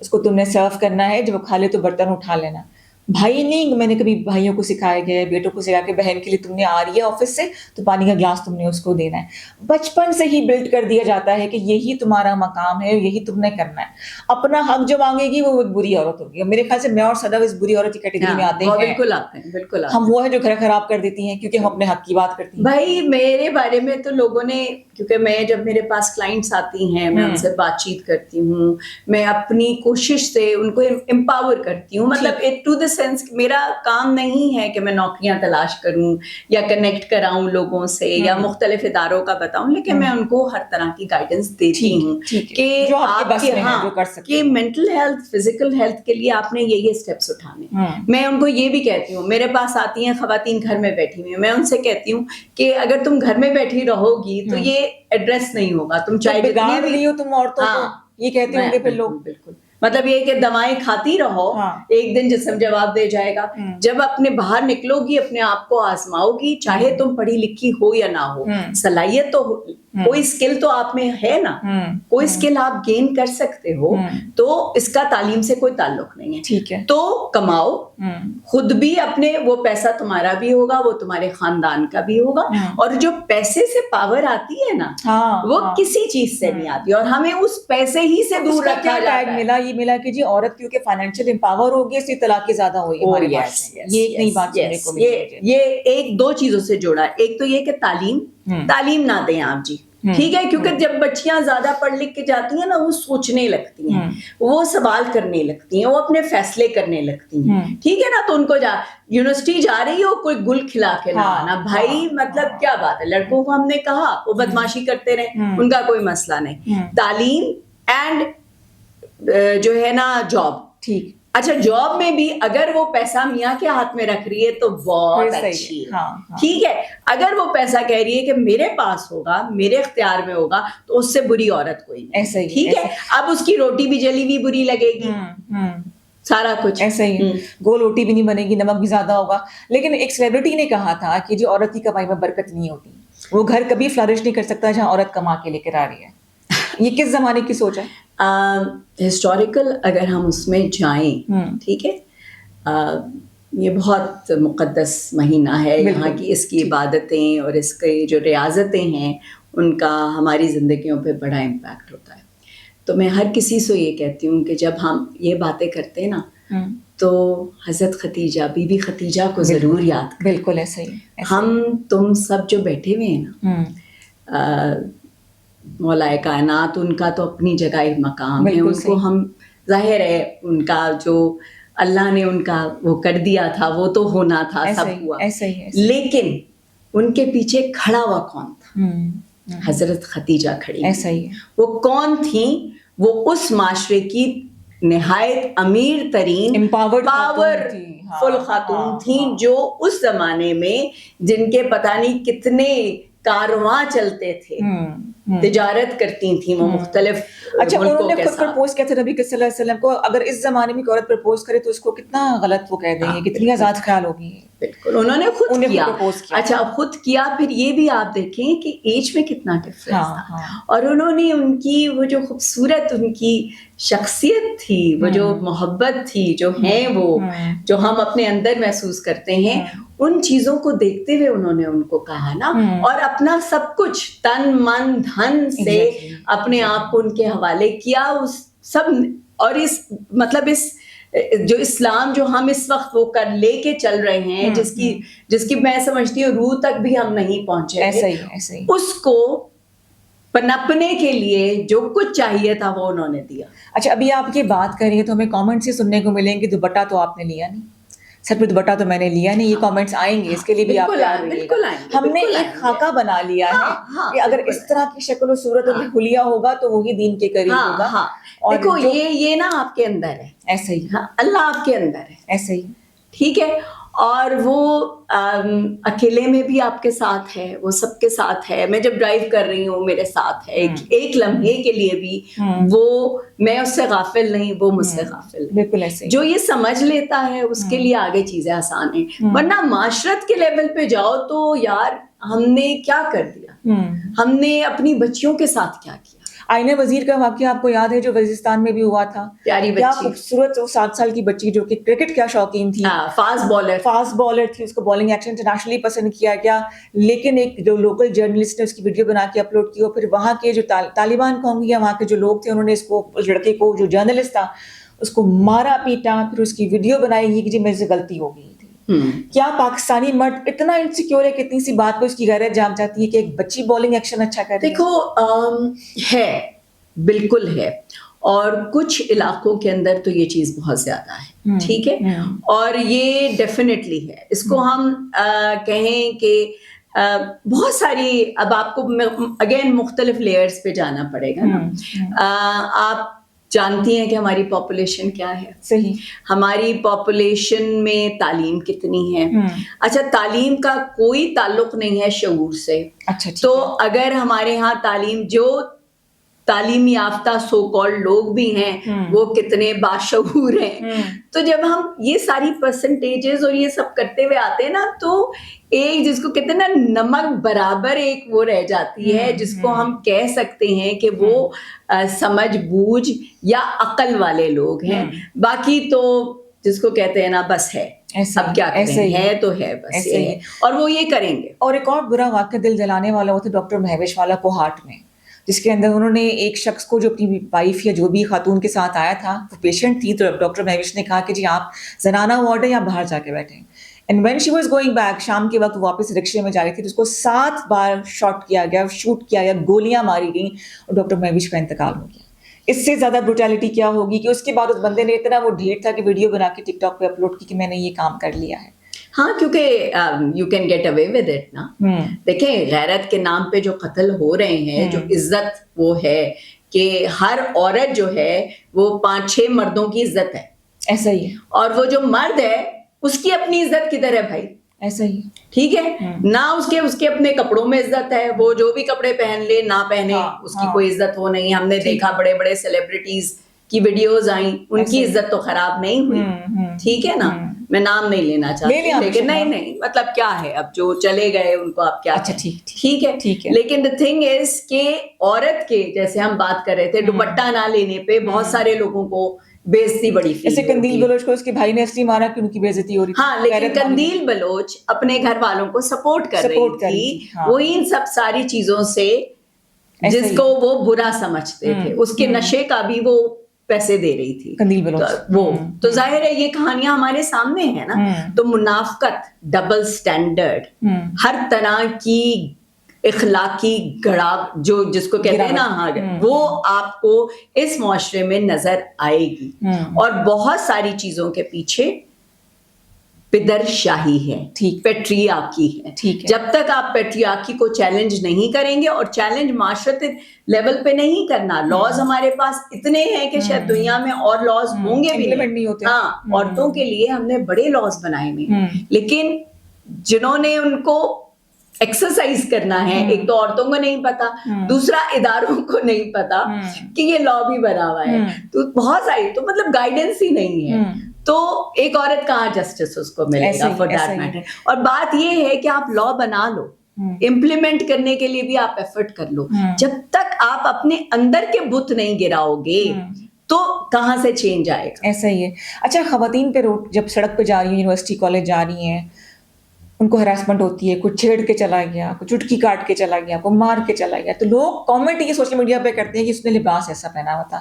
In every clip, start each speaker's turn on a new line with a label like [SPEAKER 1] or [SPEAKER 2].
[SPEAKER 1] اس کو تم نے سرو کرنا ہے, جب وہ کھا لے تو برتن اٹھا لینا. بھائی نہیں, میں نے کبھی بھائیوں کو سکھایا گیا ہے, بیٹوں کو سکھایا کہ بہن کے لیے تم نے آ رہی ہے آفس سے تو پانی کا گلاس تم نے اس کو دینا ہے. بچپن سے ہی بلڈ کر دیا جاتا ہے کہ یہی تمہارا مقام ہے, یہی تم نے کرنا ہے. اپنا حق جو مانگے گی وہ ایک بری عورت ہوگی. میرے خیال سے میں اور صدف اس بری عورت کی کیٹیگری میں آتے ہیں.
[SPEAKER 2] بالکل آتے ہیں, بالکل
[SPEAKER 1] ہم وہ ہیں جو گھر خراب کر دیتی ہیں کیونکہ ہم اپنے حق کی بات کرتی ہیں.
[SPEAKER 2] بھائی میرے بارے میں تو لوگوں نے, کیونکہ میں جب میرے پاس کلائنٹس آتی ہیں میں ان سے بات چیت کرتی ہوں, میں اپنی کوشش سے ان کو امپاور کرتی ہوں. مطلب ٹو دا سینس میرا کام نہیں ہے کہ میں نوکریاں تلاش کروں یا کنیکٹ کراؤں لوگوں سے یا مختلف اداروں کا بتاؤں, لیکن میں ان کو ہر طرح کی گائیڈنس دیتی ہوں کہ آپ کے کہ مینٹل ہیلتھ, فزیکل ہیلتھ کے لیے آپ نے یہ اسٹیپس اٹھانے. میں ان کو یہ بھی کہتی ہوں, میرے پاس آتی ہیں خواتین گھر میں بیٹھی ہوئی, میں ان سے کہتی ہوں کہ اگر تم گھر میں بیٹھی رہو گی تو یہ ایڈریس نہیں ہوگا. تم چاہے
[SPEAKER 1] بگاڑ رہی ہو تم عورتوں کو, یہ کہتے ہوں گے پھر لوگ.
[SPEAKER 2] بالکل, مطلب یہ کہ دوائیں کھاتی رہو, ایک دن جسم جواب دے جائے گا. جب اپنے باہر نکلو گی, اپنے آپ کو آزماؤ گی, چاہے تم پڑھی لکھی ہو یا نہ ہو, صلاحیت تو کوئی اسکل تو آپ میں ہے نا, کوئی اسکل آپ گین کر سکتے ہو, تو اس کا تعلیم سے کوئی تعلق نہیں ہے.
[SPEAKER 1] ٹھیک ہے,
[SPEAKER 2] تو کماؤ, خود بھی اپنے, وہ پیسہ تمہارا بھی ہوگا, وہ تمہارے خاندان کا بھی ہوگا. اور جو پیسے سے پاور آتی ہے نا, وہ کسی چیز سے نہیں آتی, اور ہمیں اس پیسے ہی سے دور رکھا جاتا ہے.
[SPEAKER 1] یہ ملا کہ جی عورت کیونکہ فائنینشیل امپاور ہوگی اس لیے طلاقیں زیادہ ہوئی ہمارے پاس. یہ ایک نئی بات سننے کو ملی.
[SPEAKER 2] یہ ایک دو چیزوں سے جوڑا ہے. ایک تو یہ کہ تعلیم نہ دیں آپ جی, ٹھیک ہے, کیونکہ جب بچیاں زیادہ پڑھ لکھ کے جاتی ہیں نا, وہ سوچنے لگتی ہیں, وہ سوال کرنے لگتی ہیں, وہ اپنے فیصلے کرنے لگتی ہیں, ٹھیک ہے نا. تو ان کو یونیورسٹی جا رہی ہو, کوئی گل کھلا کے نہ آنا بھائی, مطلب کیا بات ہے. لڑکوں کو ہم نے کہا وہ بدماشی کرتے رہے, ان کا کوئی مسئلہ نہیں. تعلیم اینڈ جو ہے نا جاب,
[SPEAKER 1] ٹھیک.
[SPEAKER 2] اچھا جاب میں بھی اگر وہ پیسہ میاں کے ہاتھ میں رکھ رہی ہے تو بہت اچھی ہے, ٹھیک ہے. اگر وہ پیسہ کہہ رہی ہے کہ میرے پاس ہوگا, میرے اختیار میں ہوگا, تو اس سے بری عورت کوئی نہیں, ٹھیک ہے. اب اس کی روٹی بھی جلی ہوئی بری لگے گی, سارا کچھ
[SPEAKER 1] ایسا ہی, گول روٹی بھی نہیں بنے گی, نمک بھی زیادہ ہوگا. لیکن ایک سیلیبریٹی نے کہا تھا کہ جو عورت کی کمائی میں برکت نہیں ہوتی, وہ گھر کبھی فلرش نہیں کر سکتا جہاں عورت کما کے لے کر آ رہی ہے. یہ کس زمانے کی سوچ ہے؟
[SPEAKER 2] ہسٹوریکل اگر ہم اس میں جائیں, ٹھیک ہے, یہ بہت مقدس مہینہ ہے, یہاں کی اس کی عبادتیں اور اس کی جو ریاضتیں ہیں ان کا ہماری زندگیوں پہ بڑا امپیکٹ ہوتا ہے. تو میں ہر کسی سے یہ کہتی ہوں کہ جب ہم یہ باتیں کرتے ہیں نا, تو حضرت ختیجہ, بی بی ختیجہ کو ضرور یاد کریں.
[SPEAKER 1] بالکل ایسا ہی.
[SPEAKER 2] ہم تم سب جو بیٹھے ہوئے ہیں نا, مولا کائنات, ان کا تو اپنی جگہ ایک مقام ہے, ان کو ہم, ظاہر ہے ان کا جو اللہ نے ان کا وہ کر دیا تھا وہ تو ہونا تھا, سب ہوا, لیکن ان کے پیچھے کھڑا ہوا کون تھا؟ حضرت ختیجہ کھڑی.
[SPEAKER 1] ایسا ہی.
[SPEAKER 2] وہ کون تھیں؟ وہ اس معاشرے کی نہایت امیر ترین پاورفل خاتون تھیں, جو اس زمانے میں جن کے پتہ نہیں کتنے کارواں چلتے تھے, تجارت کرتی تھیں وہ مختلف ملکوں کے ساتھ.
[SPEAKER 1] انہوں نے خود پرپوز کیا تھا نبی صلی اللہ علیہ وسلم کو. اگر اس زمانے میں کوئی عورت پرپوز کرے تو اس کو کتنا غلط وہ کہہ دیں گے, کتنی آزاد خیال ہوگی.
[SPEAKER 2] بالکل, انہوں نے خود کیا. اچھا خود کیا, پھر یہ بھی آپ دیکھیں کہ ایج میں کتنا ڈفرینس تھا, اور انہوں نے ان کی وہ جو خوبصورت ان کی شخصیت تھی, وہ جو محبت تھی, جو ہیں وہ جو ہم اپنے اندر محسوس کرتے ہیں, ان چیزوں کو دیکھتے ہوئے انہوں نے ان کو کہا نا, اور اپنا سب کچھ تن من دھن سے اپنے آپ کو ان کے حوالے کیا اس سب. اور اس مطلب اس جو اسلام جو ہم اس وقت وہ کر لے کے چل رہے ہیں, جس کی میں سمجھتی ہوں روح تک بھی ہم نہیں پہنچے, اس کو پنپنے کے لیے جو کچھ چاہیے تھا وہ انہوں نے دیا.
[SPEAKER 1] اچھا ابھی آپ یہ بات کر رہی ہیں تو ہمیں کامنٹس ہی سننے کو ملیں گے, دوپٹہ تو آپ نے لیا نہیں, سر پہ دوپٹہ تو میں نے لیا نہیں, یہ کامنٹس آئیں گے, اس کے لیے بھی آپ تیار رہیے گا. ہم نے ایک خاکہ بنا لیا ہے کہ اگر اس طرح کی شکل و صورت اور حلیہ ہوگا تو وہی دین کے قریب ہوگا.
[SPEAKER 2] دیکھو یہ نا آپ کے اندر ہے,
[SPEAKER 1] ایسا ہی,
[SPEAKER 2] اللہ آپ کے اندر ہے,
[SPEAKER 1] ایسا ہی,
[SPEAKER 2] ٹھیک ہے. اور وہ اکیلے میں بھی آپ کے ساتھ ہے, وہ سب کے ساتھ ہے. میں جب ڈرائیو کر رہی ہوں میرے ساتھ ہے, ایک لمحے کے لیے بھی وہ, میں اس سے غافل نہیں, وہ مجھ سے غافل.
[SPEAKER 1] بالکل ایسے.
[SPEAKER 2] جو یہ سمجھ لیتا ہے اس کے لیے آگے چیزیں آسان ہیں, ورنہ معاشرت کے لیول پہ جاؤ تو یار ہم نے کیا کر دیا, ہم نے اپنی بچیوں کے ساتھ کیا کیا.
[SPEAKER 1] آئینہ وزیر کا واقعہ آپ کو یاد ہے جو وزیرستان میں بھی ہوا تھا؟
[SPEAKER 2] پیاری
[SPEAKER 1] کیا
[SPEAKER 2] بچی،
[SPEAKER 1] خوبصورت وہ 7 سال کی بچی جو کہ کرکٹ کیا شوقین تھی،
[SPEAKER 2] فاسٹ
[SPEAKER 1] بالر تھی، اس کو بالنگ ایکشن انٹرنیشنلی پسند کیا گیا، لیکن ایک جو لوکل جرنلسٹ نے اس کی ویڈیو بنا کے اپلوڈ کی اور پھر وہاں کے جو طالبان قوم یا وہاں کے جو لوگ تھے انہوں نے اس کو، اس لڑکے کو جو جرنلسٹ تھا اس کو مارا پیٹا، پھر اس کی ویڈیو بنائی گئی کہ جی میرے سے غلطی ہو گئی تھی. کیا پاکستانی مرد اتنا انسیکیور ہے کہ اتنی سی بات پہ اس کی غیرت جاگ جاتی ہے کہ ایک بچی بالنگ ایکشن اچھا کر رہی ہے؟
[SPEAKER 2] دیکھو ہے، بالکل ہے، اور کچھ علاقوں کے اندر تو یہ چیز بہت زیادہ ہے، ٹھیک ہے، اور یہ ڈیفینیٹلی ہے. اس کو ہم کہیں کہ بہت ساری، اب آپ کو اگین مختلف لیئرز پہ جانا پڑے گا نا. آپ جانتی ہیں کہ ہماری پاپولیشن کیا ہے؟
[SPEAKER 1] صحیح.
[SPEAKER 2] ہماری پاپولیشن میں تعلیم کتنی ہے؟ اچھا، تعلیم کا کوئی تعلق نہیں ہے شعور سے.
[SPEAKER 1] اچھا،
[SPEAKER 2] تو اگر ہمارے ہاں تعلیم، جو تعلیم یافتہ سو کالڈ لوگ بھی ہیں وہ کتنے باشعور ہیں. تو جب ہم یہ ساری پرسنٹیجز اور یہ سب کرتے ہوئے آتے ہیں نا، تو ایک جس کو کہتے ہیں نا نمک برابر ایک وہ رہ جاتی ہے جس کو ہم کہہ سکتے ہیں کہ وہ سمجھ بوجھ یا عقل والے لوگ ہیں. باقی تو جس کو کہتے ہیں نا بس ہے، اب کیا کریں، ہے تو ہے، بس یہ ہے، اور وہ یہ کریں گے.
[SPEAKER 1] اور ایک اور برا واقعہ دل جلانے والا وہ تھا ڈاکٹر مہوش والا کوہاٹ میں، جس کے اندر انہوں نے ایک شخص کو جو اپنی وائف یا جو بھی خاتون کے ساتھ آیا تھا، وہ پیشنٹ تھی، تو ڈاکٹر مہوش نے کہا کہ جی آپ زنانہ وارڈ ہے یا باہر جا کے بیٹھیں. And when she was going back, شام کے وقت واپس رکشے میں جا رہی تھی، تو اس کو 7 بار شاٹ کیا گیا، شوٹ کیا گیا، گولیاں ماری گئیں اور ڈاکٹر مہوش کا انتقال ہو گیا. اس سے زیادہ بروٹیلٹی کیا ہوگی کہ اس کے بعد اس بندے نے اتنا وہ ڈھیر تھا کہ ویڈیو بنا کے ٹک ٹاک پہ اپلوڈ کی کہ میں نے یہ کام کر لیا ہے.
[SPEAKER 2] ہاں، کیونکہ you can get away with it نا. دیکھیں، غیرت کے نام پہ جو قتل ہو رہے ہیں، جو عزت وہ ہے کہ ہر عورت جو ہے وہ 5-6 مردوں کی عزت ہے.
[SPEAKER 1] ایسا ہی ہے.
[SPEAKER 2] اور وہ جو مرد ہے اس کی اپنی عزت کدھر ہے بھائی؟
[SPEAKER 1] ایسا ہی.
[SPEAKER 2] ٹھیک ہے، نہ اس کے اپنے کپڑوں میں عزت ہے، وہ جو بھی کپڑے پہن لے نہ پہنے اس کی کوئی عزت وہ نہیں. ہم نے دیکھا بڑے بڑے سیلیبریٹیز کی ویڈیوز آئیں، ان کی عزت تو خراب نہیں ہوئی. ٹھیک ہے نا، میں نام نہیں لینا چاہتی، لیکن نہیں مطلب کیا ہے، اب جو چلے گئے ان کو آپ کیا. ٹھیک ہے. لیکن the thing is کہ عورت کے جیسے ہم بات کر رہے تھے، دوپٹہ نہ لینے پہ بہت سارے لوگوں کو بےعزتی بڑی فیل.
[SPEAKER 1] جیسے قندیل بلوچ کو اس کے بھائی نے اس لیے مارا کہ ان کی بے عزتی ہو رہی تھی.
[SPEAKER 2] ہاں، لیکن قندیل بلوچ اپنے گھر والوں کو سپورٹ کر رہی تھی. وہی ان سب ساری چیزوں سے جس کو وہ برا سمجھتے تھے، اس کے نشے کا بھی وہ پیسے دے رہی تھی
[SPEAKER 1] قندیل بلوچ.
[SPEAKER 2] وہ تو ظاہر ہے یہ کہانیاں ہمارے سامنے ہیں نا. تو منافقت، ڈبل سٹینڈرڈ، ہر طرح کی اخلاقی گڑا جو جس کو کہتے ہیں نا، وہ آپ کو اس معاشرے میں نظر آئے گی. اور بہت ساری چیزوں کے پیچھے پدر شاہی ہے، پیٹریارکی ہے. جب تک آپ پیٹریارکی کو چیلنج نہیں کریں گے، اور چیلنج معاشرت لیول پہ نہیں کرنا، لاز ہمارے پاس اتنے ہیں کہ شاید دنیا میں اور لاز ہوں گے بھی نہیں. ہاں، عورتوں کے لیے ہم نے بڑے لاز بنائے ہوئے، لیکن جنہوں نے ان کو ایکسرسائز کرنا ہے، ایک تو عورتوں کو نہیں پتا، دوسرا اداروں کو نہیں پتا کہ یہ لا بھی بنا ہوا ہے. تو بہت ساری، تو مطلب گائیڈنس ہی نہیں ہے. تو ایک عورت کہاں جسٹس اس کو ملے گا فار دیٹ میٹر. اور بات یہ ہے کہ آپ لا بنا لو، امپلیمنٹ کرنے کے لیے بھی آپ ایفرٹ کر لو. جب تک آپ اپنے اندر کے بت نہیں گراؤ گے تو کہاں سے چینج آئے گا؟
[SPEAKER 1] ایسا ہی ہے. اچھا، خواتین پہ روڈ جب سڑک پہ جا رہی ہیں، یونیورسٹی کالج جا رہی ہیں، ان کو ہراسمنٹ ہوتی ہے، کوئی چھیڑ کے چلا گیا، کوئی چٹکی کاٹ کے چلا گیا، کوئی مار کے چلا گیا، تو لوگ کامنٹ یہ سوشل میڈیا پہ کرتے ہیں کہ اس نے لباس ایسا پہنا ہوا تھا.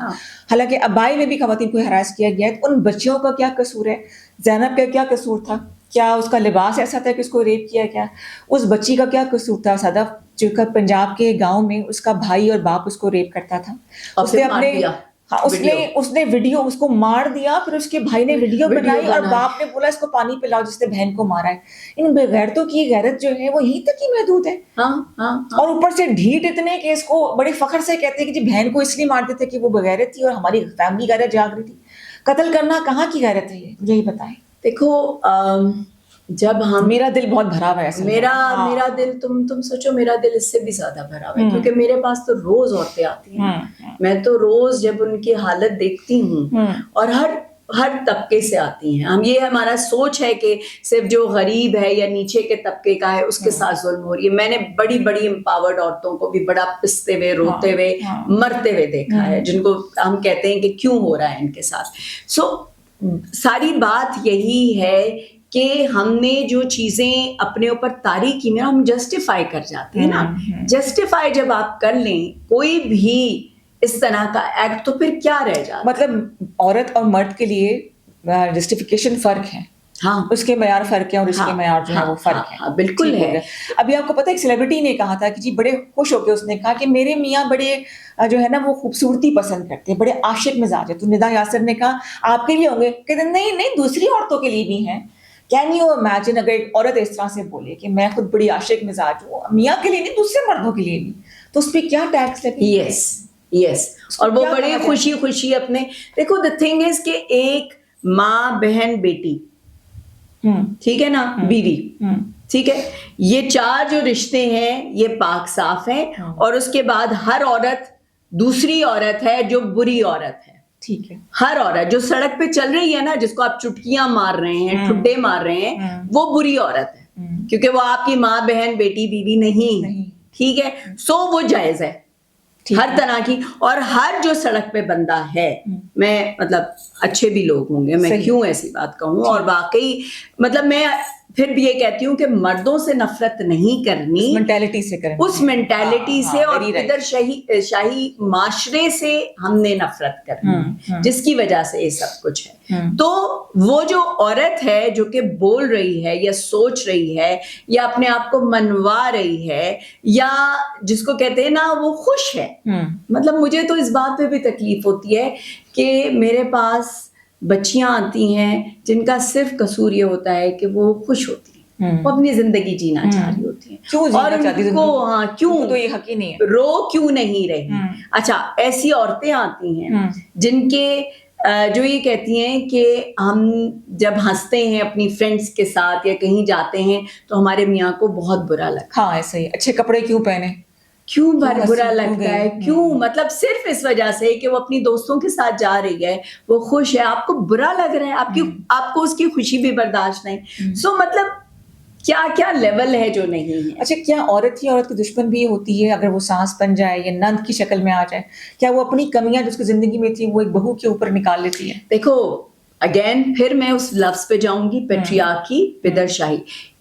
[SPEAKER 1] حالانکہ ابائی میں بھی خواتین کو ہراس کیا گیا ہے. تو ان بچیوں کا کیا قصور ہے؟ زینب کا کیا قصور تھا؟ کیا اس کا لباس ایسا تھا کہ اس کو ریپ کیا گیا؟ اس بچی کا کیا قصور تھا صدف، جو پنجاب کے گاؤں میں اس کا بھائی اور باپ اس کو ریپ کرتا تھا، اس نے اپنے اس نے ویڈیو اس کو مار دیا، پھر اس کے بھائی نے ویڈیو بنائی اور باپ نے بولا اس کو پانی پلاؤ جس نے بہن کو مارا ہے. ان بغیرتوں کی غیرت جو ہے وہ یہیں تک ہی محدود ہے. اور اوپر سے ڈھیٹ اتنے کہ اس کو بڑے فخر سے کہتے ہیں کہ جی بہن کو اس لیے مارتے تھے کہ وہ بغیرت تھی اور ہماری فیملی غیرت جاگ رہی تھی. قتل کرنا کہاں کی غیرت ہے؟ یہ یہی بتائیں.
[SPEAKER 2] دیکھو، جب ہم،
[SPEAKER 1] میرا دل بہت بھرا ہوا ہے.
[SPEAKER 2] میرا دل، تم سوچو، میرا دل اس سے بھی زیادہ بھرا ہوا ہے، کیونکہ میرے پاس تو روز عورتیں آتی ہیں. میں تو روز جب ان کی حالت دیکھتی ہوں، اور ہر ہر طبقے سے آتی ہیں. ہم یہ ہمارا سوچ ہے کہ صرف جو غریب ہے یا نیچے کے طبقے کا ہے اس کے ساتھ ظلم ہو رہی ہے. میں نے بڑی بڑی امپاورڈ عورتوں کو بھی بڑا پستے ہوئے, روتے ہوئے, مرتے ہوئے دیکھا ہے, جن کو ہم کہتے ہیں کہ کیوں ہو رہا ہے ان کے ساتھ. سو ساری بات یہی ہے کہ ہم نے جو چیزیں اپنے اوپر طاری کی میں ہم جسٹیفائی کر جاتے ہیں نا. جسٹیفائی جب آپ کر لیں کوئی بھی اس طرح کا ایکٹ تو پھر کیا رہ جاتا.
[SPEAKER 1] مطلب عورت اور مرد کے لیے جسٹیفیکیشن فرق ہے,
[SPEAKER 2] ہاں
[SPEAKER 1] اس کے معیار فرق ہے اور اس کے معیار جو ہے وہ فرق ہے.
[SPEAKER 2] بالکل ہے.
[SPEAKER 1] ابھی آپ کو پتہ ہے ایک سیلیبریٹی نے کہا تھا کہ جی بڑے خوش ہو کے اس نے کہا کہ میرے میاں بڑے جو ہے نا وہ خوبصورتی پسند کرتے ہیں, بڑے عاشق مزاج ہے. تو ندا یاسر نے کہا آپ کے لیے ہوں گے, کہتے نہیں نہیں دوسری عورتوں کے لیے بھی ہیں. کین یو امیجن اگر ایک عورت اس طرح سے بولے کہ میں خود بڑی عاشق مزاج ہوں, میاں کے لیے نہیں دوسرے مردوں کے لیے بھی, تو اس پہ کیا ٹیکس لگے؟
[SPEAKER 2] یس اور وہ بڑے خوشی خوشی اپنے دیکھو. دا تھنگ از کہ ایک ماں بہن بیٹی, ٹھیک ہے نا, بیوی, ٹھیک ہے, یہ چار جو رشتے ہیں یہ پاک صاف ہیں. اور اس کے بعد ہر عورت دوسری عورت ہے جو بری عورت ہے.
[SPEAKER 1] ٹھیک ہے,
[SPEAKER 2] ہر عورت جو سڑک پہ چل رہی ہے نا, جس کو آپ چٹکیاں مار رہے ہیں, ٹھڈے مار رہے ہیں, وہ بری عورت ہے, کیونکہ وہ آپ کی ماں بہن بیٹی بیوی نہیں. ٹھیک ہے, سو وہ جائز ہے ہر طرح کی. اور ہر جو سڑک پہ بندہ ہے, میں مطلب اچھے بھی لوگ ہوں گے, میں کیوں ایسی بات کہوں. اور واقعی مطلب میں پھر بھی یہ کہتی ہوں کہ مردوں سے نفرت نہیں کرنی,
[SPEAKER 1] مینٹیلٹی سے کرنی,
[SPEAKER 2] اس مینٹیلٹی سے اور ادھر شاہی معاشرے سے ہم نے نفرت کرنی, جس کی وجہ سے یہ سب کچھ ہے. تو وہ جو عورت ہے جو کہ بول رہی ہے یا سوچ رہی ہے یا اپنے آپ کو منوا رہی ہے یا جس کو کہتے ہیں نا وہ خوش ہے, مطلب مجھے تو اس بات پہ بھی تکلیف ہوتی ہے کہ میرے پاس بچیاں آتی ہیں جن کا صرف قصور یہ ہوتا ہے کہ وہ خوش ہوتی ہیں, وہ اپنی زندگی جینا چاہ رہی ہوتی ہیں, اور ان کو کیوں
[SPEAKER 1] تو یہ حق ہی نہیں ہے,
[SPEAKER 2] رو کیوں نہیں رہی. اچھا ایسی عورتیں آتی ہیں جن کے جو یہ کہتی ہیں کہ ہم جب ہنستے ہیں اپنی فرینڈس کے ساتھ یا کہیں جاتے ہیں تو ہمارے میاں کو بہت برا لگتا ہے.
[SPEAKER 1] ہاں ایسے ہی, اچھے کپڑے کیوں پہنے,
[SPEAKER 2] کیوں برا لگتا ہے, کیوں, مطلب صرف اس وجہ سے کہ وہ اپنی دوستوں کے ساتھ جا رہی ہے, وہ خوش ہے, آپ کو برا لگ رہا ہے, آپ کو اس کی خوشی بھی برداشت نہیں. سو مطلب کیا کیا لیول ہے جو نہیں ہے.
[SPEAKER 1] اچھا کیا عورت ہی عورت کی دشمن بھی ہوتی ہے اگر وہ سانس بن جائے یا نند کی شکل میں آ جائے, کیا وہ اپنی کمیاں جو اس کی زندگی میں تھی وہ ایک بہو کے اوپر نکال لیتی ہے؟
[SPEAKER 2] دیکھو اگین پھر میں اس لفظ پہ جاؤں گی, پیٹریارکی, پدر شاہی.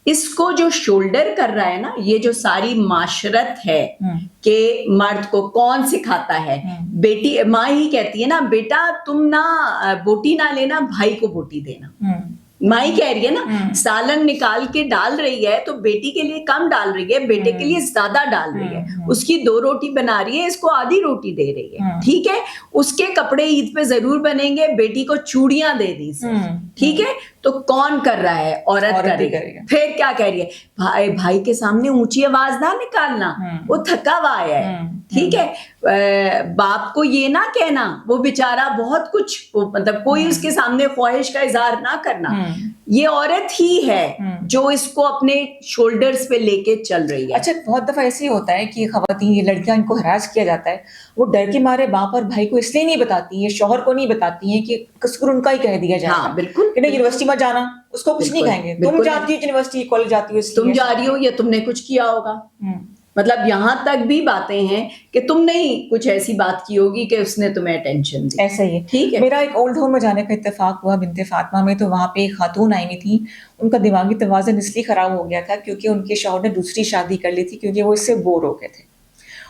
[SPEAKER 2] اس کو جو شولڈر کر رہا ہے نا, یہ جو ساری معاشرت ہے کہ مرد کو کون سکھاتا ہے, بیٹی ماں ہی کہتی ہے نا بیٹا تم نہ بوٹی نہ لینا, بھائی کو بوٹی دینا. ماں ہی کہہ رہی ہے نا, سالن نکال کے ڈال رہی ہے تو بیٹی کے لیے کم ڈال رہی ہے, بیٹے کے لیے زیادہ ڈال رہی ہے. اس کی 2 روٹی بنا رہی ہے, اس کو آدھی روٹی دے رہی ہے. ٹھیک ہے, اس کے کپڑے عید پہ ضرور بنیں گے, بیٹی کو چوڑیاں دے دی. ٹھیک ہے, تو کون کر رہا ہے, عورت کر رہی ہے. پھر کیا کہہ رہی ہے, بھائی کے سامنے اونچی آواز نہ نکالنا, وہ تھکا ہوا آیا ہے. ٹھیک ہے, باپ کو یہ نہ کہنا وہ بیچارہ بہت کچھ, مطلب کوئی اس کے سامنے خواہش کا اظہار نہ کرنا. یہ عورت ہی ہے جو اس کو اپنے شولڈرز پہ لے کے چل رہی ہے.
[SPEAKER 1] اچھا بہت دفعہ ایسے ہی ہوتا ہے کہ خواتین, یہ لڑکیاں, ان کو ہراس کیا جاتا ہے, وہ ڈر کے مارے باپ اور بھائی کو اس لیے نہیں بتاتی ہیں, شوہر کو نہیں بتاتی ہیں کہ قصور ان کا ہی کہہ دیا جائے.
[SPEAKER 2] ہاں بالکل,
[SPEAKER 1] کہ نہیں یونیورسٹی میں جانا, اس کو کچھ نہیں کہیں گے, تم جاتی ہو یونیورسٹی کالج جاتی ہو,
[SPEAKER 2] تم جا رہی ہو یا تم نے کچھ کیا ہوگا. مطلب یہاں تک بھی باتیں ہیں کہ تم نہیں کچھ ایسی بات کی ہوگی کہ اس نے تمہیں اٹینشن دی.
[SPEAKER 1] ایسا ہی ہے.
[SPEAKER 2] ٹھیک ہے,
[SPEAKER 1] میرا ایک اولڈ ہوم میں جانے کا اتفاق ہوا بنت فاطمہ میں, تو وہاں پہ ایک خاتون آئی ہوئی تھی, ان کا دماغی توازن اس لیے خراب ہو گیا تھا کیونکہ ان کے شوہر نے دوسری شادی کر لی تھی, کیونکہ وہ اس سے بور ہو گئے تھے.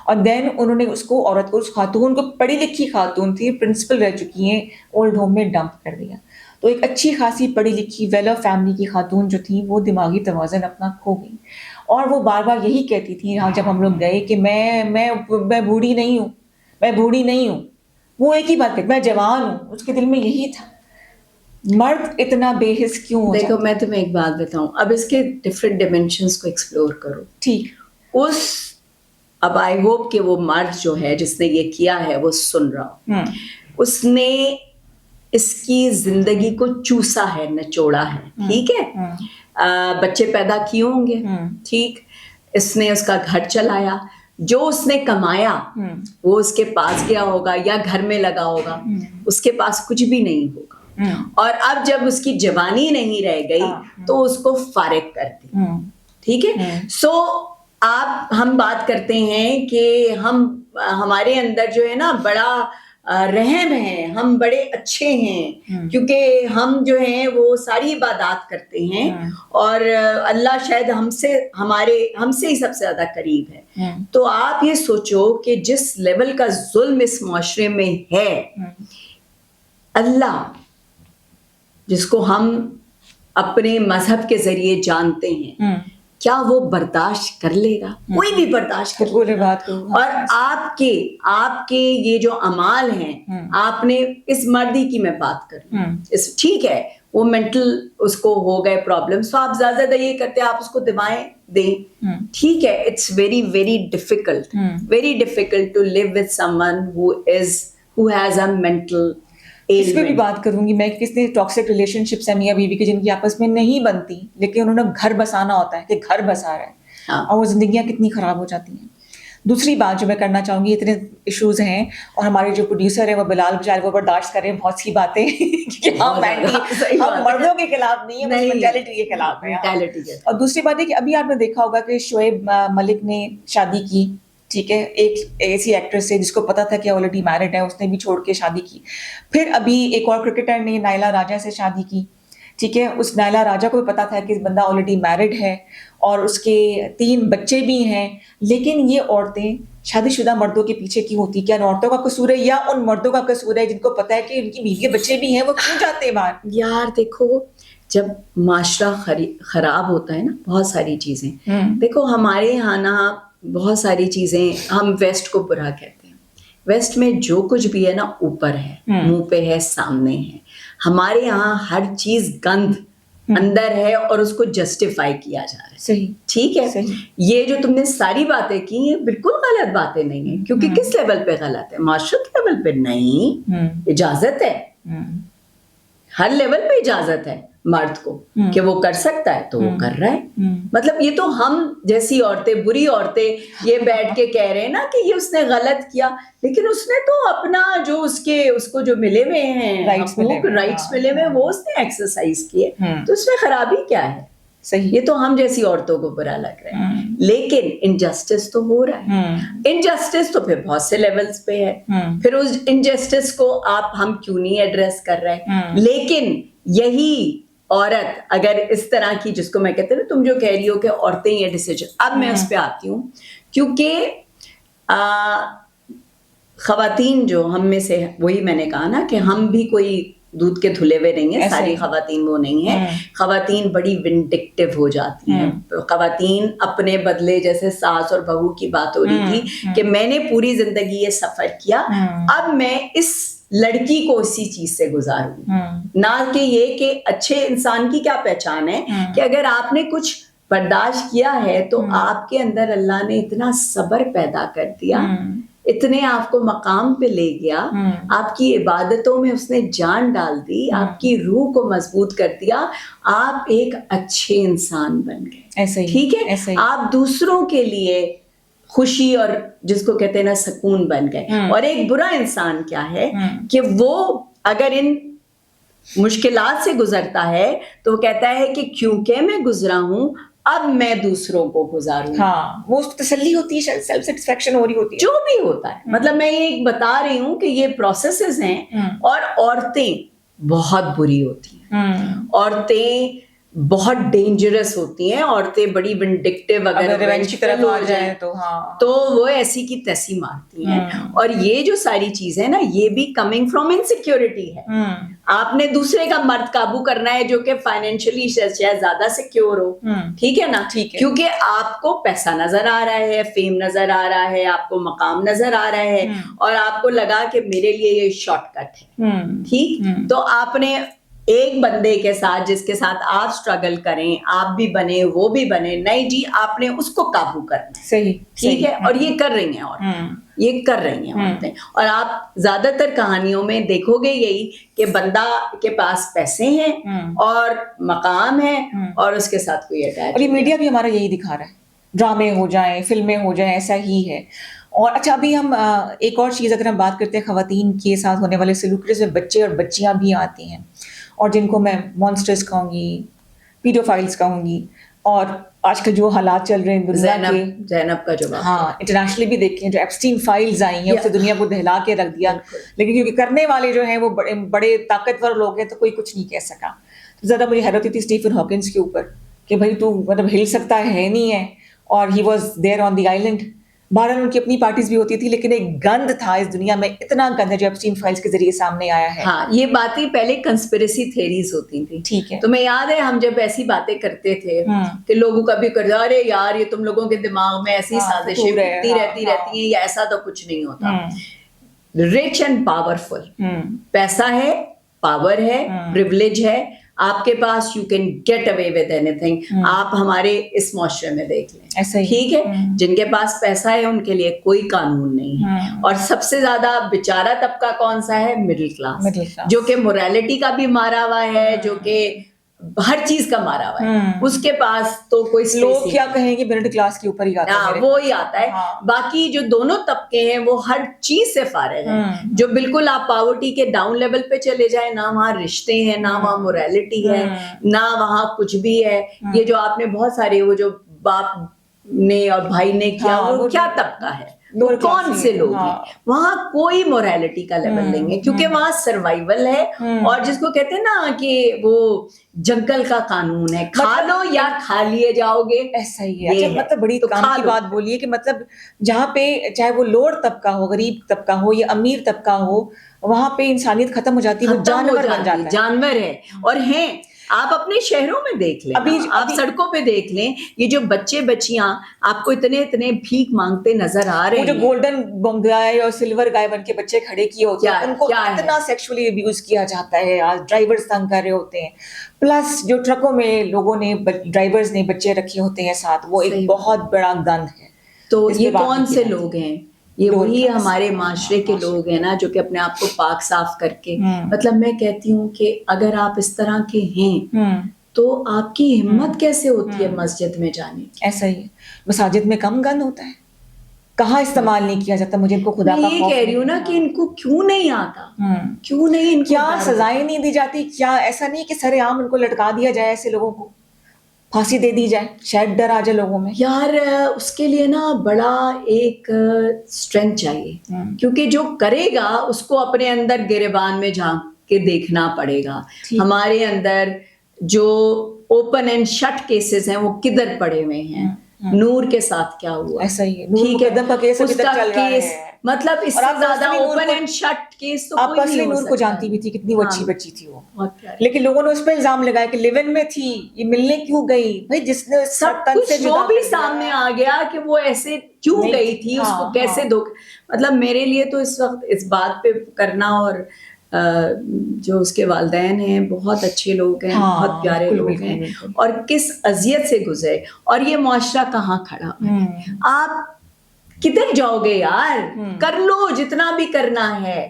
[SPEAKER 1] اور دین انہوں نے اس کو, عورت کو, اس خاتون کو, پڑھی لکھی خاتون تھی, پرنسپل رہ چکی ہیں, اولڈ ہوم میں ڈمپ کر دیا. تو ایک اچھی خاصی پڑھی لکھی ویل آف فیملی کی خاتون جو تھی وہ دماغی توازن اپنا کھو گئی, اور وہ بار بار یہی کہتی تھی جب ہم لوگ گئے کہ میں بوڑھی نہیں ہوں, میں بوڑھی نہیں ہوں. وہ ایک ہی بات کہتی, میں جوان ہوں. اس کے دل میں یہی تھا. مرد اتنا بے حس کیوں ہو جاتا؟
[SPEAKER 2] دیکھو میں تمہیں ایک بات بتاؤں, اب اس کے ڈفرینٹ ڈائمینشنس کو ایکسپلور کرو.
[SPEAKER 1] ٹھیک,
[SPEAKER 2] اب آئی ہوپ کہ وہ مرد جو ہے جس نے یہ کیا ہے وہ سن رہا ہو. اس نے اس کی زندگی کو چوسا ہے, نچوڑا ہے. ٹھیک ہے, بچے پیدا کیے ہوں گے. ٹھیک, اس نے اس کا گھر چلایا, جو اس نے کمایا وہ اس کے پاس گیا ہوگا یا گھر میں لگا ہوگا, اس کے پاس کچھ بھی نہیں ہوگا. اور اب جب اس کی جوانی نہیں رہ گئی تو اس کو فارغ کر دی. ٹھیک ہے. سو ہم بات کرتے ہیں کہ ہمارے اندر جو ہے نا بڑا رحم ہے, ہم بڑے اچھے ہیں کیونکہ ہم جو ہیں وہ ساری عبادات کرتے ہیں اور اللہ شاید ہم سے ہی سب سے زیادہ قریب ہے. تو آپ یہ سوچو کہ جس لیول کا ظلم اس معاشرے میں ہے, اللہ جس کو ہم اپنے مذہب کے ذریعے جانتے ہیں, کیا وہ برداشت کر لے گا؟ کوئی بھی برداشت کر لے گا. اور آپ کے یہ جو اعمال ہیں, آپ نے اس مردی کی میں بات کر ٹھیک ہے, وہ مینٹل اس کو ہو گئے پرابلمس, تو آپ زیادہ زیادہ یہ کرتے آپ اس کو دعائیں دیں, ٹھیک ہے. It's very very difficult to live with someone who has a mental
[SPEAKER 1] اس پہ بھی بات کروں گی میں, کس نے ٹاکسک ریلیشن شپس ہیں میاں بیوی کی جن کی آپس میں نہیں بنتی, لیکن انہوں نے گھر بسانا ہوتا ہے کہ گھر بسا رہا ہے, اور وہ زندگیاں کتنی خراب ہو جاتی ہیں. دوسری بات جو میں کرنا چاہوں گی, اتنے ایشوز ہیں اور ہمارے جو پروڈیوسر ہیں وہ بلال بچارے وہ برداشت کر رہے ہیں بہت سی باتیں کہ ہم مردوں کے خلاف نہیں ہیں, مینٹیلٹی کے خلاف ہیں. اور دوسری بات ہے کہ ابھی آپ نے دیکھا ہوگا کہ شعیب ملک نے شادی کی, ٹھیک ہے, ایک ایسی ایکٹریس ہے جس کو پتا تھا کہ آلریڈی میرڈ ہے, اس نے بھی چھوڑ کے شادی کی. پھر ابھی ایک اور کرکٹر نے نائلا راجہ سے شادی کی, ٹھیک ہے, اس نائلا راجہ کو بھی پتا تھا کہ بندہ آلریڈی میرڈ ہے اور اس کے 3 بچے بھی ہیں, لیکن یہ عورتیں شادی شدہ مردوں کے پیچھے کیوں ہوتی؟ کیا ان عورتوں کا قصور ہے یا ان مردوں کا قصور ہے جن کو پتا ہے کہ ان کی بیوی بچے بھی ہیں, وہ کیوں جاتے ہیں باہر؟
[SPEAKER 2] یار دیکھو, جب معاشرہ خراب ہوتا ہے نا, بہت ساری چیزیں دیکھو ہمارے یہاں نا, بہت ساری چیزیں ہم ویسٹ کو برا کہتے ہیں. ویسٹ میں جو کچھ بھی ہے نا اوپر ہے, منہ پہ ہے, سامنے ہے. ہمارے یہاں ہر چیز گند اندر ہے اور اس کو جسٹیفائی کیا جا رہا ہے.
[SPEAKER 1] صحیح,
[SPEAKER 2] ٹھیک ہے. یہ جو تم نے ساری باتیں کی یہ بالکل غلط باتیں نہیں ہیں, کیونکہ کس لیول پہ غلط ہے؟ معاشرت لیول پہ نہیں, اجازت ہے, ہر لیول پہ اجازت ہے مرد کو کہ وہ کر سکتا ہے تو وہ کر رہا ہے. مطلب یہ تو ہم جیسی عورتیں, بری عورتیں یہ بیٹھ کے کہہ رہے ہیں نا کہ یہ اس نے غلط کیا, لیکن اس نے تو اپنا جو اس کو جو ملے ہوئے ہیں رائٹس ملے ہوئے وہ اس نے ایکسرسائز کیے, تو اس میں خرابی کیا ہے؟
[SPEAKER 1] صحیح,
[SPEAKER 2] یہ تو ہم جیسی عورتوں کو برا لگ رہا ہے, لیکن انجسٹس تو ہو رہا ہے. انجسٹس تو پھر بہت سے لیولز پہ ہے, پھر اس انجسٹس کو ہم کیوں نہیں ایڈریس کر رہے؟ لیکن یہی عورت اگر اس طرح کی, جس کو میں کہتے ہیں نا, تم جو کہہ رہی ہو کہ عورتیں یہ ڈیسیجن, اب میں اس پہ آتی ہوں, کیونکہ خواتین جو ہم میں سے, وہی میں نے کہا نا کہ ہم بھی کوئی دودھ کے دھلے ہوئے نہیں ہیں, ساری خواتین وہ نہیں ہیں. خواتین بڑی ونڈکٹیو ہو جاتی ہیں. خواتین اپنے بدلے, جیسے ساس اور بہو کی بات ہو رہی تھی کہ میں نے پوری زندگی یہ سفر کیا, اب میں اس لڑکی کو اسی چیز سے گزاروں, نہ کہ یہ کہ اچھے انسان کی کیا پہچان ہے کہ اگر آپ نے کچھ برداشت کیا ہے تو آپ کے اندر اللہ نے اتنا صبر پیدا کر دیا, اتنے آپ کو مقام پہ لے گیا, آپ کی عبادتوں میں اس نے جان ڈال دی, آپ کی روح کو مضبوط کر دیا, آپ ایک اچھے انسان بن گئے. ٹھیک ہے, آپ دوسروں کے لیے خوشی اور جس کو کہتے ہیں نا سکون بن گئے. اور ایک برا انسان کیا ہے کہ وہ اگر ان مشکلات سے گزرتا ہے تو وہ کہتا ہے کہ کیونکہ میں گزرا ہوں اب میں دوسروں کو گزاروں.
[SPEAKER 1] ہاں, وہ اس کو تسلی ہوتی ہے, سیلف سیٹسفیکشن ہو رہی ہوتی ہے,
[SPEAKER 2] جو بھی ہوتا ہے. مطلب میں یہ بتا رہی ہوں کہ یہ پروسیسز ہیں, اور عورتیں بہت بری ہوتی ہیں, عورتیں بہت ڈینجرس ہوتی ہیں, عورتیں بڑی ونڈکٹیو اگر ریونج کی طرف آ جائیں تو وہ ایسی کی تیسی مارتی ہیں. اور یہ جو ساری چیزیں نا, یہ بھی کمنگ فرام انسیکیورٹی ہے. آپ نے دوسرے کا مرد قابو کرنا ہے جو کہ فائنینشلی شاید زیادہ سیکیور ہو, ٹھیک ہے نا, کیونکہ آپ کو پیسہ نظر آ رہا ہے, فیم نظر آ رہا ہے, آپ کو مقام نظر آ رہا ہے, اور آپ کو لگا کہ میرے لیے یہ شارٹ کٹ ہے. ٹھیک, تو آپ نے ایک بندے کے ساتھ, جس کے ساتھ آپ سٹرگل کریں, آپ بھی بنے وہ بھی بنے, نہیں جی آپ نے اس کو قابو کرنا ہے.
[SPEAKER 1] صحیح,
[SPEAKER 2] ٹھیک ہے, اور یہ کر رہی ہیں عورتیں, یہ کر رہی ہیں عورتیں. اور آپ زیادہ تر کہانیوں میں دیکھو گے یہی کہ بندہ کے پاس پیسے ہیں اور مقام ہے اور اس کے ساتھ کوئی اٹیچ.
[SPEAKER 1] اور یہ میڈیا بھی ہمارا یہی دکھا رہا ہے, ڈرامے ہو جائیں, فلمیں ہو جائیں, ایسا ہی ہے. اور اچھا ابھی ہم ایک اور چیز اگر ہم بات کرتے ہیں خواتین کے ساتھ ہونے والے سلوک میں بچے اور بچیاں بھی آتی ہیں اور جن کو میں مانسٹرز کہوں گی, پیڈوفائلز کہوں گی, اور آج کل جو حالات چل رہے ہیں دنیا کے,
[SPEAKER 2] زینب کا جو
[SPEAKER 1] ہاں انٹرنیشنلی بھی دیکھیں جو ایپسٹین فائلز آئی ہیں اس سے دنیا کو دہلا کے رکھ دیا, لیکن کیونکہ کرنے والے جو ہیں وہ بڑے طاقتور لوگ ہیں تو کوئی کچھ نہیں کہہ سکا. زیادہ مجھے حیرت ہوئی تھی اسٹیفن ہاکنس کے اوپر کہ بھائی تو مطلب ہل سکتا ہے نہیں ہے, اور he was there on the island. بہرحال ان کی اپنی پارٹیز بھی ہوتی تھی, لیکن ایک گند تھا اس دنیا میں, اتنا گند ہے جو ایپسٹین فائلز کے ذریعے سامنے آیا ہے.
[SPEAKER 2] ہاں یہ باتیں پہلے کنسپریسی تھیریز ہوتی تھیں,
[SPEAKER 1] ٹھیک ہے,
[SPEAKER 2] تمہیں یاد ہے ہم جب ایسی باتیں کرتے تھے کہ لوگوں کا بھی کر ارے یار یہ تم لوگوں کے دماغ میں ایسی سازشیں پھرتی رہتی ہیں, یا ایسا تو کچھ نہیں ہوتا. رچ اینڈ پاورفل, پیسہ ہے, پاور ہے, پریولیج ہے آپ کے پاس, you can get away with اینی تھنگ. آپ ہمارے اس معاشرے میں دیکھ لیں, ٹھیک ہے, جن کے پاس پیسہ ہے ان کے لیے کوئی قانون نہیں ہے. اور سب سے زیادہ بیچارہ طبقہ کون سا ہے؟ مڈل کلاس, جو کہ موریلٹی کا بھی مارا ہوا ہے, جو کہ ہر چیز کا مارا ہوا ہے. اس کے پاس تو کوئی
[SPEAKER 1] لوگ کیا کہیں گے مڈل کلاس کے اوپر ہی آتا ہے,
[SPEAKER 2] وہ ہی آتا ہے. باقی جو دونوں طبقے ہیں وہ ہر چیز سے فارغ ہیں. جو بالکل آپ پاورٹی کے ڈاؤن لیول پہ چلے جائیں, نہ وہاں رشتے ہیں, نہ وہاں موریلٹی ہے, نہ وہاں کچھ بھی ہے. یہ جو آپ نے بہت سارے وہ جو باپ نے اور بھائی نے کیا, وہ کیا طبقہ ہے, وہ کون سے لوگ ہیں؟ وہاں کوئی موریلٹی کا لیول نہیں ہے, کیونکہ وہاں سروائیول ہے. اور جس کو کہتے ہیں نا کہ وہ جنگل کا قانون ہے, کھا لو یا کھا لیے جاؤ گے,
[SPEAKER 1] ایسا ہی ہے. مطلب بڑی کام کی بات بولیے کہ مطلب جہاں پہ چاہے وہ لوور طبقہ ہو, غریب طبقہ ہو یا امیر طبقہ ہو, وہاں پہ انسانیت ختم ہو جاتی ہے, وہ جانور بن جاتا ہے.
[SPEAKER 2] جانور ہے. اور ہیں آپ اپنے شہروں میں دیکھ لیں, آپ سڑکوں پہ دیکھ لیں, یہ جو بچے بچیاں آپ کو اتنے اتنے بھیک مانگتے نظر آ رہے ہیں,
[SPEAKER 1] جو گولڈن گائے اور سلور گائے بن کے بچے کھڑے کیے ہوتے ہیں, ان کو اتنا سیکشولی ابیوز کیا جاتا ہے. آج ڈرائیورز تنگ کر رہے ہوتے ہیں, پلس جو ٹرکوں میں لوگوں نے, ڈرائیورز نے بچے رکھے ہوتے ہیں ساتھ, وہ ایک بہت بڑا گند ہے.
[SPEAKER 2] تو یہ کون سے لوگ ہیں؟ یہ وہی ہمارے معاشرے کے لوگ ہیں نا, جو کہ اپنے آپ کو پاک صاف کر کے, مطلب میں کہتی ہوں کہ اگر آپ اس طرح کے ہیں تو آپ کی ہمت کیسے ہوتی ہے مسجد میں جانے کی؟
[SPEAKER 1] ایسا ہی مساجد میں کم گند ہوتا ہے, کہاں استعمال نہیں کیا جاتا. مجھے ان کو خدا کا خوف,
[SPEAKER 2] یہ کہہ رہی ہوں نا کہ ان کو کیوں نہیں آتا, کیوں نہیں, ان
[SPEAKER 1] کیا سزائیں نہیں دی جاتی؟ کیا ایسا نہیں کہ سر عام ان کو لٹکا دیا جائے, ایسے لوگوں کو پھانسی دے دی جائے, شاید ڈر آ جائے لوگوں میں.
[SPEAKER 2] یار اس کے لیے نا بڑا ایک اسٹرینتھ چاہیے, کیونکہ جو کرے گا اس کو اپنے اندر گریبان میں جھانک کے دیکھنا پڑے گا. ہمارے اندر جو اوپن اینڈ شٹ کیسز ہیں وہ کدھر پڑے ہوئے ہیں, نور کے ساتھ کیا ہوا,
[SPEAKER 1] ایسا ہی ہے. ٹھیک ہے, کا کیس ابھی تک چل رہا ہے,
[SPEAKER 2] مطلب اس سے زیادہ اوپن اینڈ شٹ کیس تو
[SPEAKER 1] آپ اصلی نور کو جانتی بھی تھی, کتنی وہ اچھی بچی تھی وہ, لیکن لوگوں نے اس پہ الزام لگایا کہ لیو ان میں تھی, یہ ملنے کیوں گئی. بھائی جس نے
[SPEAKER 2] سب کچھ وہ بھی سامنے آ گیا کہ وہ ایسے کیوں گئی تھی, اس کو کیسے مطلب میرے لیے تو اس وقت اس بات پہ کرنا, اور جو اس کے والدین ہیں بہت اچھے لوگ ہیں, بہت پیارے لوگ ہیں, اور کس اذیت سے گزرے, اور یہ معاشرہ کہاں کھڑا ہے. آپ کدھر جاؤ گے یار, کر لو جتنا بھی کرنا ہے,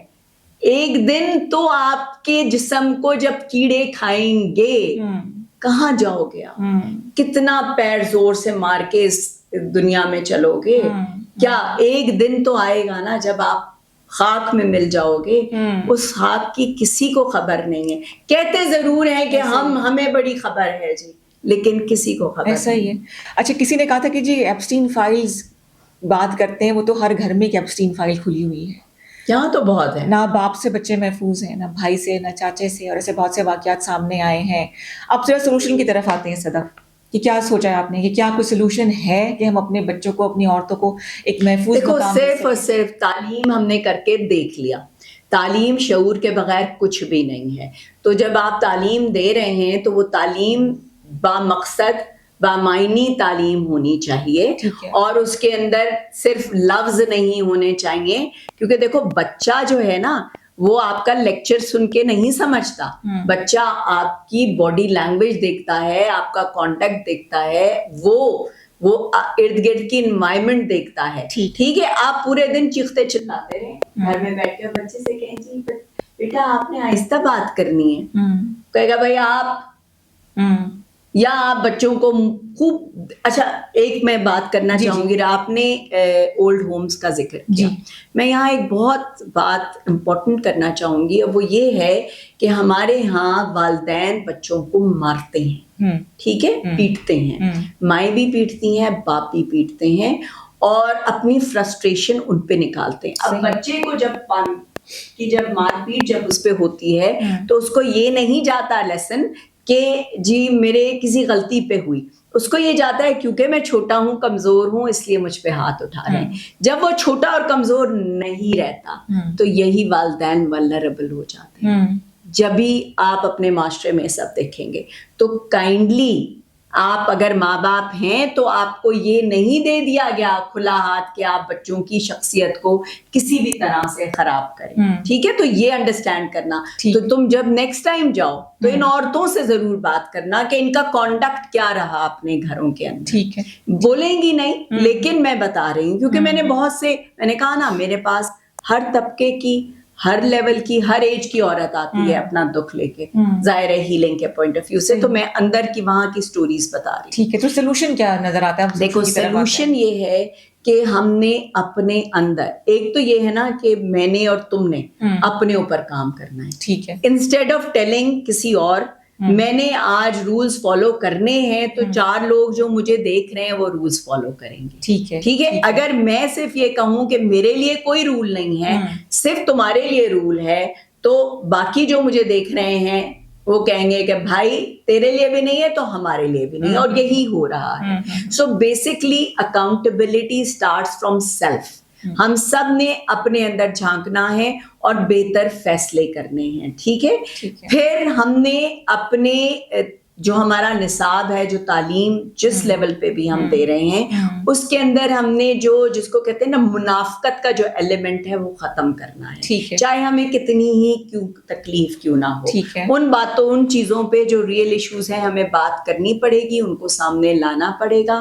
[SPEAKER 2] ایک دن تو آپ کے جسم کو جب کیڑے کھائیں گے, کہاں جاؤ گے آپ, کتنا پیر زور سے مار کے اس دنیا میں چلو گے, کیا ایک دن تو آئے گا نا جب آپ خاک میں مل جاؤ گے. اس خاک کی کسی کو خبر نہیں ہے, کہتے ضرور ہیں کہ ہمیں بڑی خبر ہے جی, لیکن کسی کو خبر
[SPEAKER 1] ایسا ہی ہے. اچھا کسی نے کہا تھا کہ جی ایپسٹین فائلز بات کرتے ہیں, وہ تو ہر گھر میں ایک ایپسٹین فائل کھلی ہوئی ہے,
[SPEAKER 2] یہاں تو بہت ہے,
[SPEAKER 1] نہ باپ سے بچے محفوظ ہیں, نہ بھائی سے, نہ چاچے سے, اور ایسے بہت سے واقعات سامنے آئے ہیں. اب ذرا سولوشن کی طرف آتے ہیں صدف, کہ کیا سوچا ہے آپ نے, کہ کیا کوئی سولوشن ہے کہ ہم اپنے بچوں کو, اپنی عورتوں کو ایک محفوظ مقام دے سکیں؟
[SPEAKER 2] صرف اور صرف تعلیم ہم نے کر کے دیکھ لیا, تعلیم شعور کے بغیر کچھ بھی نہیں ہے. تو جب آپ تعلیم دے رہے ہیں تو وہ تعلیم بامقصد بامعنی تعلیم ہونی چاہیے, اور اس کے اندر صرف لفظ نہیں ہونے چاہیے, کیونکہ دیکھو بچہ جو ہے نا وہ آپ کا لیکچر سن کے نہیں سمجھتا, بچہ آپ کی باڈی لینگویج دیکھتا ہے, آپ کا کانٹیکٹ دیکھتا ہے, وہ ارد گرد کی انوائرمنٹ دیکھتا ہے. ٹھیک ہے, آپ پورے دن چیختے چلاتے رہیں, گھر میں بیٹھ کے بچے سے کہیں جی بیٹا آپ نے آہستہ بات کرنی ہے, کہے گا بھائی آپ, یا آپ بچوں کو خوب اچھا ایک میں بات کرنا چاہوں گی، آپ نے اولڈ ہومز کا ذکر کیا، میں یہاں ایک بہت بات امپورٹنٹ کرنا چاہوں گی، اور وہ یہ ہے کہ ہمارے ہاں والدین بچوں کو مارتے ہیں، ٹھیک ہے، پیٹتے ہیں، مائیں بھی پیٹتی ہیں، باپ بھی پیٹتے ہیں، اور اپنی فرسٹریشن ان پہ نکالتے ہیں. اب بچے کو جب مار پیٹ جب اس پہ ہوتی ہے تو اس کو یہ نہیں جاتا لیسن کہ جی میرے کسی غلطی پہ ہوئی، اس کو یہ جاتا ہے کیونکہ میں چھوٹا ہوں، کمزور ہوں، اس لیے مجھ پہ ہاتھ اٹھا رہے ہیں. جب وہ چھوٹا اور کمزور نہیں رہتا تو یہی والدین ولنریبل ہو جاتے ہیں. جبھی آپ اپنے معاشرے میں سب دیکھیں گے تو کائنڈلی آپ اگر ماں باپ ہیں تو آپ کو یہ نہیں دے دیا گیا کھلا ہاتھ کہ آپ بچوں کی شخصیت کو کسی بھی طرح سے خراب کریں، ٹھیک ہے. تو یہ انڈرسٹینڈ کرنا، تو تم جب نیکسٹ ٹائم جاؤ تو ان عورتوں سے ضرور بات کرنا کہ ان کا کانڈکٹ کیا رہا اپنے گھروں کے اندر. ٹھیک ہے، بولیں گی نہیں لیکن میں بتا رہی ہوں کیونکہ میں نے بہت سے، میں نے کہا نا میرے پاس ہر طبقے کی، ہر لیول کی، ہر ایج کی عورت آتی ہے اپنا دکھ لے کے، ظاہر ہے ہیلنگ کے پوائنٹ آف ویو سے، تو میں اندر کی وہاں کی سٹوریز بتا رہی ہوں.
[SPEAKER 1] ٹھیک ہے، تو سلوشن کیا نظر آتا ہے؟
[SPEAKER 2] دیکھو سلوشن یہ ہے کہ ہم نے اپنے اندر، ایک تو یہ ہے نا کہ میں نے اور تم نے اپنے اوپر کام کرنا ہے. ٹھیک ہے، انسٹیڈ آف ٹیلنگ کسی اور میں نے آج رولز فالو کرنے ہیں تو 4 لوگ جو مجھے دیکھ رہے ہیں وہ رولز فالو کریں گے. ٹھیک ہے، اگر میں صرف یہ کہوں کہ میرے لیے کوئی رول نہیں ہے، صرف تمہارے لیے رول ہے، تو باقی جو مجھے دیکھ رہے ہیں وہ کہیں گے کہ بھائی تیرے لیے بھی نہیں ہے تو ہمارے لیے بھی نہیں، اور یہی ہو رہا ہے. So basically accountability starts from self. ہم سب نے اپنے اندر جھانکنا ہے اور بہتر فیصلے کرنے ہیں. ٹھیک ہے، پھر ہم نے اپنے جو ہمارا نصاب ہے، جو تعلیم جس لیول پہ بھی ہم دے رہے ہیں اس کے اندر ہم نے جس کو کہتے ہیں نا منافقت کا جو ایلیمنٹ ہے وہ ختم کرنا ہے، چاہے ہمیں کتنی ہی تکلیف کیوں نہ ہو. ان باتوں، ان چیزوں پہ جو ریئل ایشوز ہیں ہمیں بات کرنی پڑے گی، ان کو سامنے لانا پڑے گا.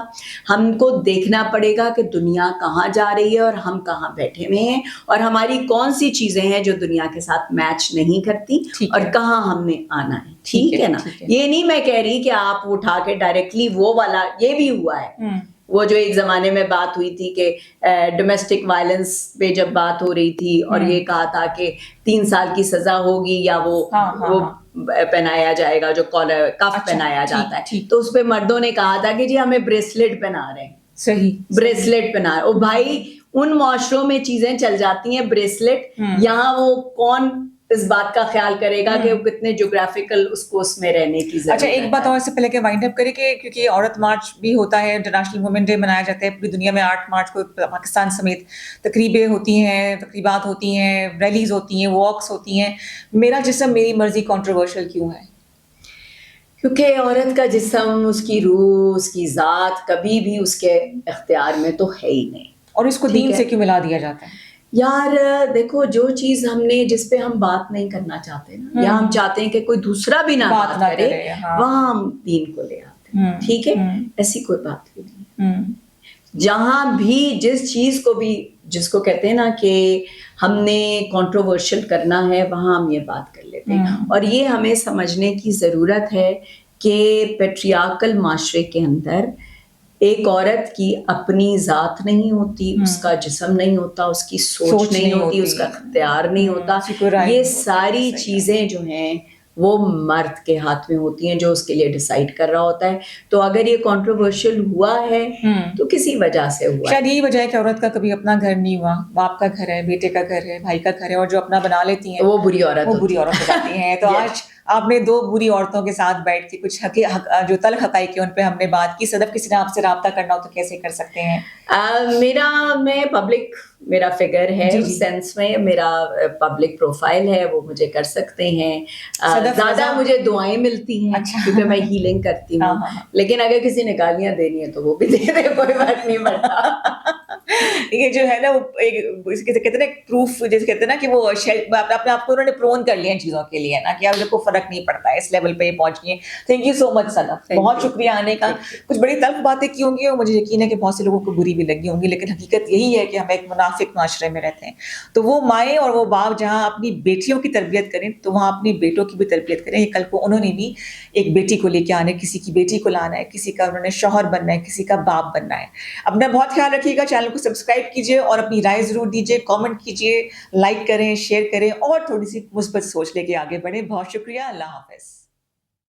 [SPEAKER 2] ہم کو دیکھنا پڑے گا کہ دنیا کہاں جا رہی ہے اور ہم کہاں بیٹھے ہوئے ہیں، اور ہماری کون سی چیزیں ہیں جو دنیا کے ساتھ میچ نہیں کرتی، اور کہاں ہم نے آنا ہے. ٹھیک ہے نا، یہ نہیں میں کہہ رہی کہ آپ اٹھا کے ڈائریکٹلی وہ والا، یہ بھی ہوا ہے وہ جو ایک زمانے میں بات ہوئی تھی کہ ڈومیسٹک وائلنس پہ جب بات ہو رہی تھی اور یہ کہا تھا کہ 3 سال کی سزا ہوگی یا وہ پہنایا جائے گا جو کالر کف پہنایا جاتا ہے، تو اس پہ مردوں نے کہا تھا کہ جی ہمیں بریسلیٹ پہنا رہے ہیں. صحیح، بریسلیٹ پہنا. او بھائی ان معاشروں میں چیزیں چل جاتی ہیں بریسلیٹ، یہاں وہ کون اس بات کا خیال کرے گا کہ وہ کتنے جغرافیکل اس کو اس میں رہنے کی ضرورت ہے.
[SPEAKER 1] اچھا ایک بات اور اس سے پہلے کہ وائنڈ اپ کرے کہ کیونکہ عورت مارچ بھی ہوتا ہے، انٹرنیشنل وومن ڈے منایا جاتا ہے پوری دنیا میں 8 مارچ کو، پاکستان سمیت تقریبیں ہوتی ہیں، تقریبات ہوتی ہیں، ریلیز ہوتی ہیں، واکس ہوتی ہیں. میرا جسم میری مرضی کنٹروورشل کیوں ہے؟
[SPEAKER 2] کیونکہ عورت کا جسم، اس کی روح، اس کی ذات کبھی بھی اس کے اختیار میں تو ہے ہی نہیں.
[SPEAKER 1] اور اس کو دین سے کیوں ملا دیا جاتا ہے؟
[SPEAKER 2] یار دیکھو، جو چیز ہم نے، جس پہ ہم بات نہیں کرنا چاہتے نا، یا ہم چاہتے ہیں کہ کوئی دوسرا بھی نہ بات کرے، وہاں ہم دین کو لے آتے ہیں. ٹھیک ہے، ایسی کوئی بات نہیں. جہاں بھی جس چیز کو بھی، جس کو کہتے ہیں نا کہ ہم نے کنٹروورشل کرنا ہے، وہاں ہم یہ بات کر لیتے ہیں. اور یہ ہمیں سمجھنے کی ضرورت ہے کہ پیٹریارکل معاشرے کے اندر ایک عورت کی اپنی ذات نہیں ہوتی، اس کا جسم نہیں ہوتا، اس کی سوچ نہیں ہوتی، اس کا اختیار نہیں ہوتا. یہ ساری چیزیں جو ہیں وہ مرد کے ہاتھ میں ہوتی ہیں جو اس کے لیے ڈیسائیڈ کر رہا ہوتا ہے. تو اگر یہ کنٹروورشل ہوا ہے تو کسی وجہ سے ہوا.
[SPEAKER 1] شاید یہی وجہ ہے کہ عورت کا کبھی اپنا گھر نہیں ہوا، باپ کا گھر ہے، بیٹے کا گھر ہے، بھائی کا گھر ہے، اور جو اپنا بنا لیتی ہیں
[SPEAKER 2] وہ بری عورت
[SPEAKER 1] ہو جاتی ہیں. تو آج آپ نے 2 بری عورتوں کے ساتھ بیٹھ کے کچھ جو تلخ حقائق ان پہ ہم نے بات کی. صدف، کسی نے آپ سے رابطہ کرنا ہو تو کیسے کر سکتے ہیں؟
[SPEAKER 2] میں پبلک، میرا فگر ہے اس سینس میں، میرا پبلک پروفائل ہے، وہ مجھے کر سکتے ہیں. زیادہ مجھے دعائیں ملتی ہیں کیونکہ میں ہیلنگ کرتی ہوں، لیکن اگر کسی نے گالیاں دینی ہے تو وہ بھی دے دے، کوئی بات نہیں پڑتا.
[SPEAKER 1] یہ جو ہے نا وہ کہتے ہیں نا پروف، جیسے کہتے ہیں نا کہ وہ اپنے آپ کو انہوں نے پرون کر لیا ان چیزوں کے لیے نا کہ اب کو فرق نہیں پڑتا ہے، اس لیول پہ یہ پہنچ گئی ہیں. تھینک یو سو مچ صدف، بہت شکریہ آنے کا. کچھ بڑی تلخ باتیں کی ہوں گی اور مجھے یقین ہے کہ بہت سے لوگوں کو بری بھی لگی ہوں گی، لیکن حقیقت یہی ہے کہ ہم ایک منافق معاشرے میں رہتے ہیں. تو وہ مائیں اور وہ باپ جہاں اپنی بیٹیوں کی تربیت کریں تو وہاں اپنی بیٹوں کی بھی تربیت کریں. کل کو انہوں نے بھی ایک بیٹی کو لے کے آنا ہے، کسی کی بیٹی کو لانا ہے، کسی کا انہوں نے شوہر بننا ہے، کسی کا باپ بننا ہے. اپنا بہت خیال رکھیے گا، چینل کو سبسکرائب کیجیے اور اپنی رائے ضرور دیجیے، کامنٹ کیجیے، لائک کریں، شیئر کریں اور تھوڑی سی مثبت سوچ لے کے آگے بڑھیں. بہت شکریہ، اللہ حافظ.